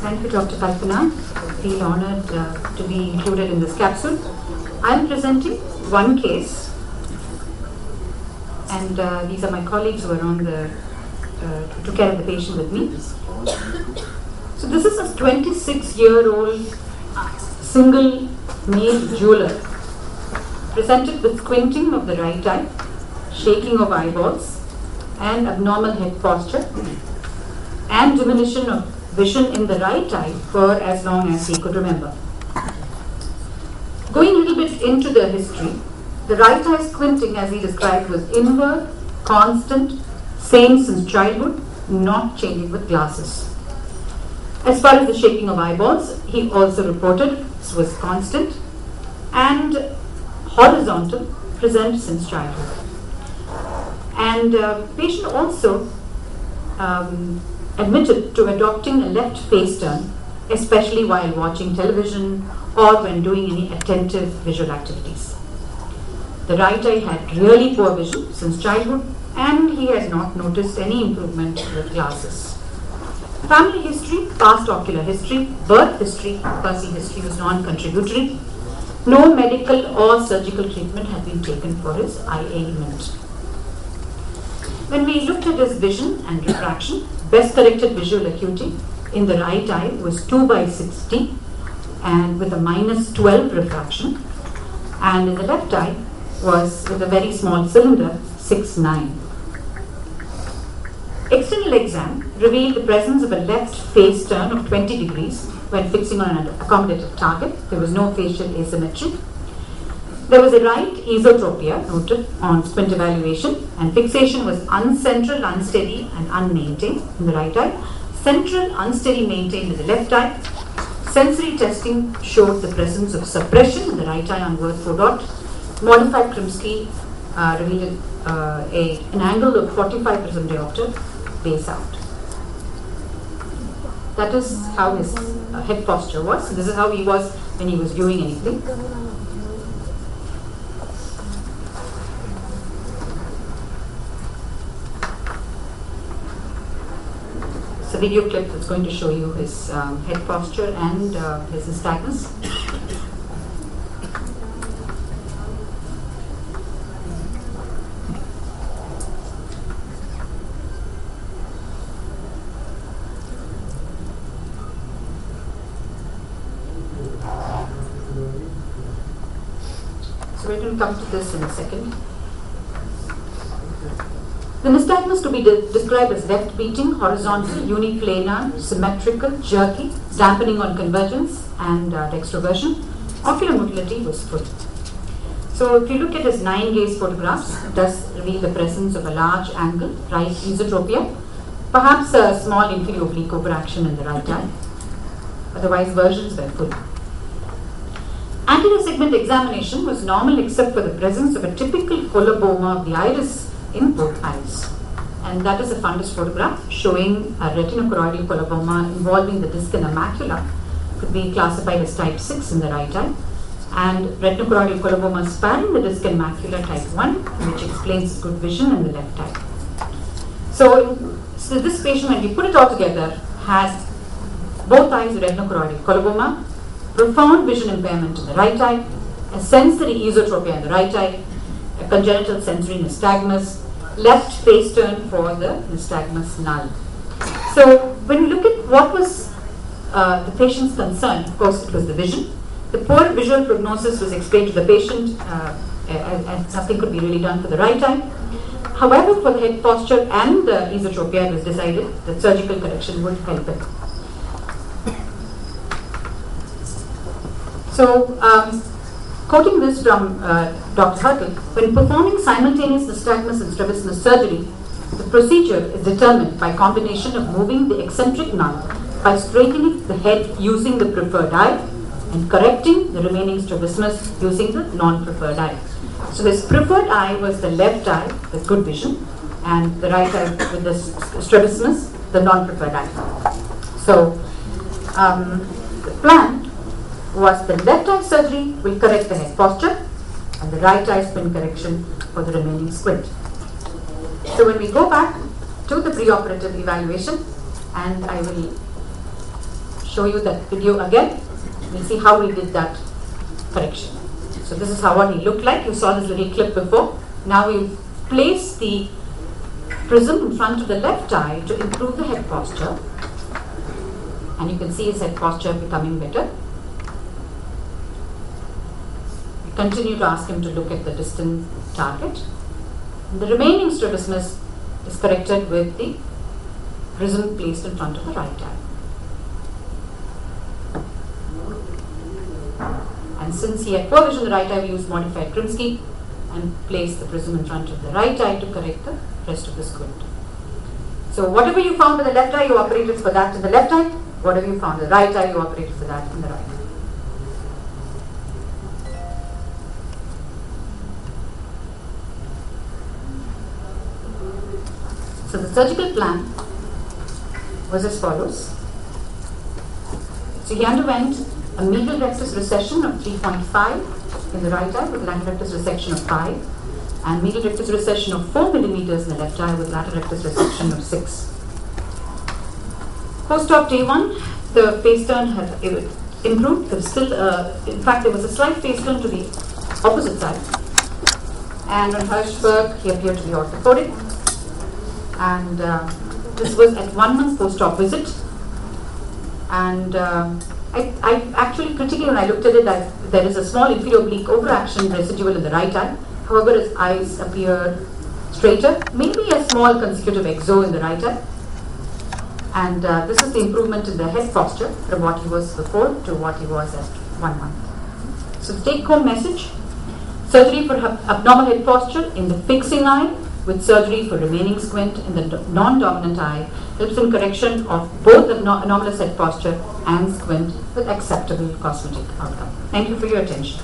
Thank you, Dr. Kalpana. I feel honored to be included in this capsule. I am presenting one case, and these are my colleagues who are took care of the patient with me. So this is a 26-year-old single male jeweler presented with squinting of the right eye, shaking of eyeballs, and abnormal head posture, and diminution of vision in the right eye for as long as he could remember. Going a little bit into the history, the right eye squinting, as he described, was inward, constant, same since childhood, not changing with glasses. As far as the shaking of eyeballs, he also reported this was constant and horizontal, present since childhood. And patient also admitted to adopting a left face turn, especially while watching television or when doing any attentive visual activities. The right eye had really poor vision since childhood, and he has not noticed any improvement with glasses. Family history, past ocular history, birth history, Percy history was non-contributory. No medical or surgical treatment had been taken for his eye ailment. When we looked at his vision and refraction, best corrected visual acuity in the right eye was 2/60 and with a -12 refraction, and in the left eye was with a very small cylinder 6/9. External exam revealed the presence of a left face turn of 20 degrees when fixing on an accommodative target. There was no facial asymmetry. There was a right esotropia noted on squint evaluation, and fixation was uncentral, unsteady, and unmaintained in the right eye. Central, unsteady, maintained in the left eye. Sensory testing showed the presence of suppression in the right eye on word 4 dot. Modified Krimsky revealed an angle of 45% diopter, base out. That is how his head posture was. This is how he was when he was doing anything. It's a video clip that's going to show you his head posture and his nystagmus. So we're going to come to this in a second. The nystagmus to be described as left beating, horizontal, uniplanar, symmetrical, jerky, dampening on convergence and dextroversion. Ocular motility was full. So if you look at his 9-gaze photographs, it does reveal the presence of a large angle, right esotropia, perhaps a small inferior oblique overaction in the right eye. Otherwise, versions were full. Anterior segment examination was normal except for the presence of a typical coloboma of the iris in both eyes. And that is a fundus photograph showing a retinochoroidal coloboma involving the disc and the macula. Could be classified as type 6 in the right eye. And retinochoroidal coloboma sparing the disc and macula type 1, which explains good vision in the left eye. So this patient, when we put it all together, has both eyes retinochoroidal coloboma, profound vision impairment in the right eye, a sensory esotropia in the right eye, a congenital sensory nystagmus, left face turn for the nystagmus null. So when you look at what was the patient's concern, of course it was the vision. The poor visual prognosis was explained to the patient and nothing could be really done for the right eye. However, for the head posture and the esotropia, it was decided that surgical correction would help it. So, quoting this from Dr. Hurtle, when performing simultaneous nystagmus and strabismus surgery, the procedure is determined by combination of moving the eccentric null by straightening the head using the preferred eye and correcting the remaining strabismus using the non-preferred eye. So his preferred eye was the left eye with good vision, and the right eye with the strabismus, the non-preferred eye. So the plan was the left eye surgery will correct the head posture and the right eye spin correction for the remaining squint. So when we go back to the preoperative evaluation, and I will show you that video again. We'll see how we did that correction. So this is how what he looked like. You saw this little clip before. Now we'll place the prism in front of the left eye to improve the head posture. And you can see his head posture becoming better. We continue to ask him to look at the distant target. And the remaining strabismus is corrected with the prism placed in front of the right eye. And since he had poor vision in the right eye, we used modified Krimsky and placed the prism in front of the right eye to correct the rest of the squint. So whatever you found in the left eye, you operated for that in the left eye. Whatever you found in the right eye, you operated for that in the right eye. So the surgical plan was as follows. So he underwent a medial rectus recession of 3.5 in the right eye with lateral rectus resection of 5, and medial rectus recession of 4 millimeters in the left eye with lateral rectus resection of 6. Post-op day 1, the face turn had improved. There was still, in fact, there was a slight face turn to the opposite side. And on Hirschberg, he appeared to be orthopodic. And this was at 1 month post-op visit. And I actually, critically, when I looked at it, there is a small inferior oblique overaction residual in the right eye. However, his eyes appear straighter, maybe a small consecutive exo in the right eye. And this is the improvement in the head posture from what he was before to what he was at 1 month. So the take-home message: surgery for abnormal head posture in the fixing eye with surgery for remaining squint in the non-dominant eye helps in correction of both anomalous head posture and squint with acceptable cosmetic outcome. Thank you for your attention.